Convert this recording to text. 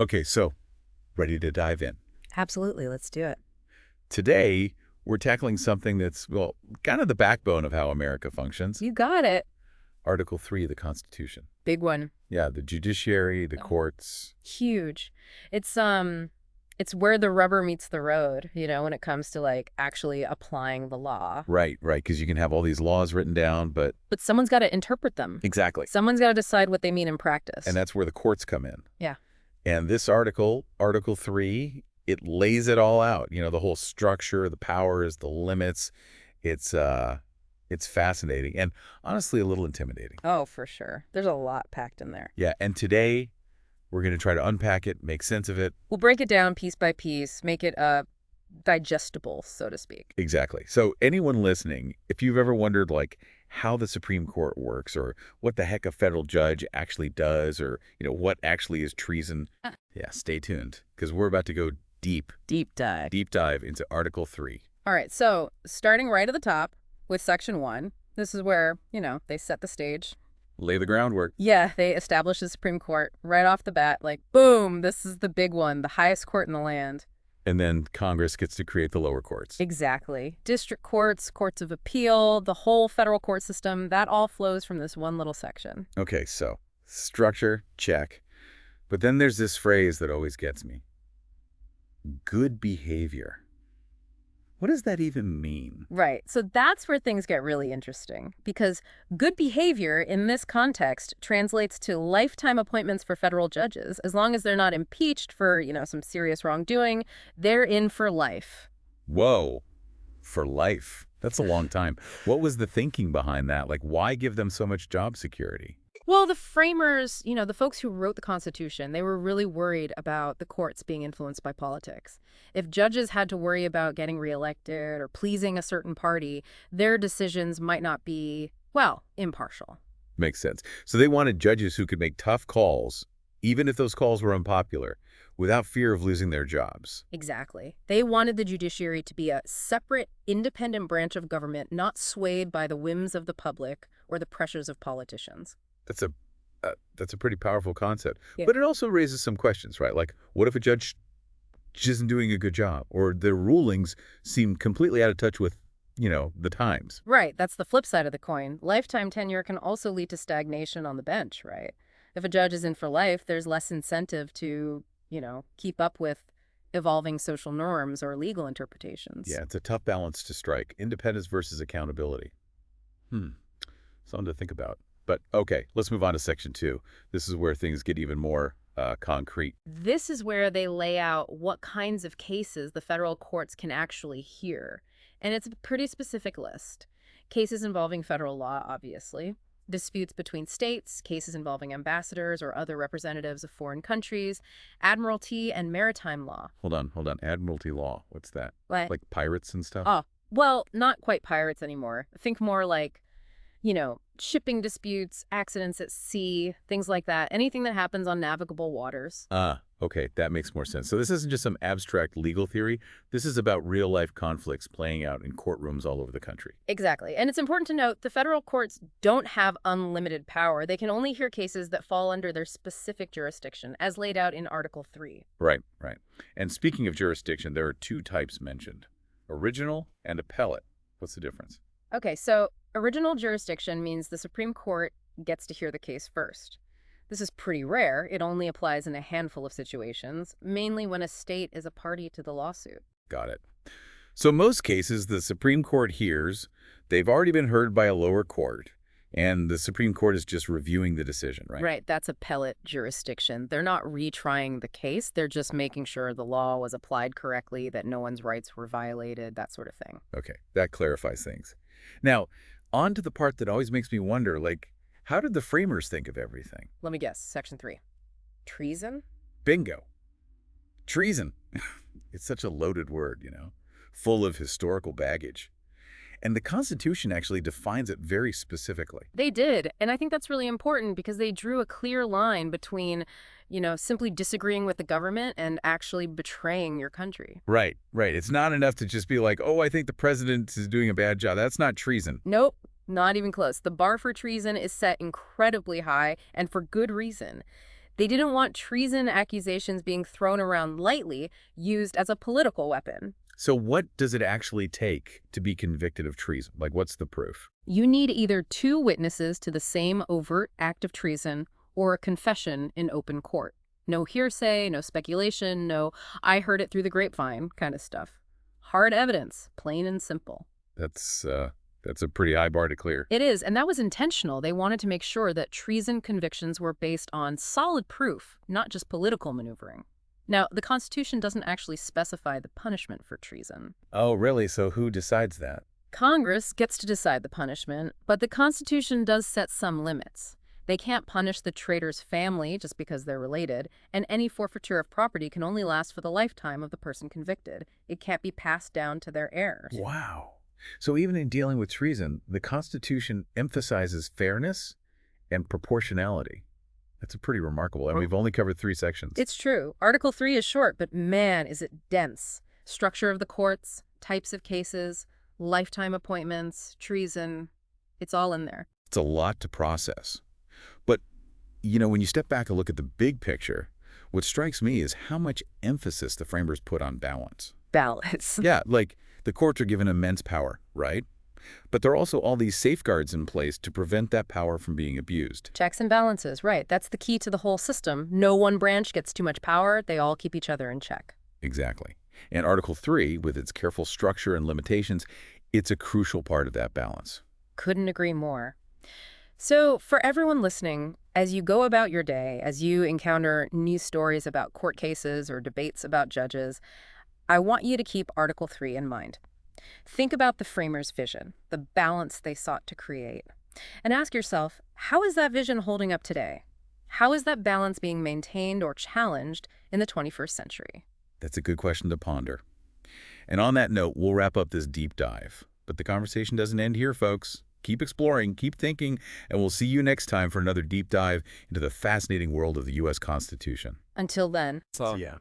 Okay, so ready to dive in. Absolutely. Let's do it. Today, we're tackling something that's, well, kind of the backbone of how America functions. You got it. Article 3 of the Constitution. Big one. Yeah, the judiciary, the courts. Huge. It's where the rubber meets the road, when it comes to like actually applying the law. Right, because you can have all these laws written down, but... But someone's got to interpret them. Exactly. Someone's got to decide what they mean in practice. And that's where the courts come in. Yeah. And this article, Article 3, it lays it all out. The whole structure, the powers, the limits. It's fascinating and honestly a little intimidating. Oh, for sure. There's a lot packed in there. Yeah, and today we're going to try to unpack it, make sense of it. We'll break it down piece by piece, make it digestible, so to speak. Exactly. So anyone listening, if you've ever wondered like how the Supreme Court works or what the heck a federal judge actually does or, what actually is treason, yeah, stay tuned because we're about to go deep dive into Article 3. All right. So starting right at the top with Section 1, this is where, they set the stage. Lay the groundwork. Yeah, they establish the Supreme Court right off the bat, like, boom, this is the big one, the highest court in the land. And then Congress gets to create the lower courts. Exactly. District courts, courts of appeal, the whole federal court system, that all flows from this one little section. Okay, so structure, check. But then there's this phrase that always gets me. Good behavior. What does that even mean? Right. So that's where things get really interesting because good behavior in this context translates to lifetime appointments for federal judges. As long as they're not impeached for, some serious wrongdoing, they're in for life. Whoa. For life. That's a long time. What was the thinking behind that? Like, why give them so much job security? Well, the framers, the folks who wrote the Constitution, they were really worried about the courts being influenced by politics. If judges had to worry about getting reelected or pleasing a certain party, their decisions might not be, well, impartial. Makes sense. So they wanted judges who could make tough calls, even if those calls were unpopular, without fear of losing their jobs. Exactly. They wanted the judiciary to be a separate, independent branch of government, not swayed by the whims of the public or the pressures of politicians. That's a pretty powerful concept. Yeah. But it also raises some questions, right? Like, what if a judge just isn't doing a good job or their rulings seem completely out of touch with, the times? Right. That's the flip side of the coin. Lifetime tenure can also lead to stagnation on the bench, right? If a judge is in for life, there's less incentive to, keep up with evolving social norms or legal interpretations. Yeah, it's a tough balance to strike. Independence versus accountability. Something to think about. But okay, let's move on to Section 2. This is where things get even more concrete. This is where they lay out what kinds of cases the federal courts can actually hear. And it's a pretty specific list. Cases involving federal law, obviously. Disputes between states, cases involving ambassadors or other representatives of foreign countries, admiralty and maritime law. Hold on. Admiralty law. What's that? What? Like pirates and stuff? Oh, well, not quite pirates anymore. Think more like, shipping disputes, accidents at sea, things like that. Anything that happens on navigable waters. Okay, that makes more sense. So this isn't just some abstract legal theory. This is about real-life conflicts playing out in courtrooms all over the country. Exactly. And it's important to note the federal courts don't have unlimited power. They can only hear cases that fall under their specific jurisdiction, as laid out in Article 3. Right. And speaking of jurisdiction, there are two types mentioned, original and appellate. What's the difference? Okay, so original jurisdiction means the Supreme Court gets to hear the case first. This is pretty rare. It only applies in a handful of situations, mainly when a state is a party to the lawsuit. Got it. So most cases the Supreme Court hears, they've already been heard by a lower court, and the Supreme Court is just reviewing the decision, right? Right, that's appellate jurisdiction. They're not retrying the case. They're just making sure the law was applied correctly, that no one's rights were violated, that sort of thing. Okay, that clarifies things. Now, on to the part that always makes me wonder, like, how did the framers think of everything? Let me guess. Section 3. Treason? Bingo. Treason. It's such a loaded word, full of historical baggage. And the Constitution actually defines it very specifically. They did. And I think that's really important because they drew a clear line between, simply disagreeing with the government and actually betraying your country. Right. It's not enough to just be like, oh, I think the president is doing a bad job. That's not treason. Nope. Not even close. The bar for treason is set incredibly high, and for good reason. They didn't want treason accusations being thrown around lightly, used as a political weapon. So what does it actually take to be convicted of treason? Like, what's the proof? You need either two witnesses to the same overt act of treason or a confession in open court. No hearsay, no speculation, no "I heard it through the grapevine" kind of stuff. Hard evidence, plain and simple. That's a pretty high bar to clear. It is, and that was intentional. They wanted to make sure that treason convictions were based on solid proof, not just political maneuvering. Now, the Constitution doesn't actually specify the punishment for treason. Oh, really? So who decides that? Congress gets to decide the punishment, but the Constitution does set some limits. They can't punish the traitor's family just because they're related, and any forfeiture of property can only last for the lifetime of the person convicted. It can't be passed down to their heirs. Wow. So even in dealing with treason, the Constitution emphasizes fairness and proportionality. That's pretty remarkable, and we've only covered 3 sections. It's true. Article 3 is short, but man, is it dense. Structure of the courts, types of cases, lifetime appointments, treason. It's all in there. It's a lot to process. But, when you step back and look at the big picture, what strikes me is how much emphasis the framers put on balance. Balance. Yeah, like the courts are given immense power, right? But there are also all these safeguards in place to prevent that power from being abused. Checks and balances, right. That's the key to the whole system. No one branch gets too much power. They all keep each other in check. Exactly. And Article 3, with its careful structure and limitations, it's a crucial part of that balance. Couldn't agree more. So for everyone listening, as you go about your day, as you encounter news stories about court cases or debates about judges, I want you to keep Article 3 in mind. Think about the framers' vision, the balance they sought to create, and ask yourself, how is that vision holding up today? How is that balance being maintained or challenged in the 21st century? That's a good question to ponder. And on that note, we'll wrap up this deep dive. But the conversation doesn't end here, folks. Keep exploring, keep thinking, and we'll see you next time for another deep dive into the fascinating world of the U.S. Constitution. Until then. See ya.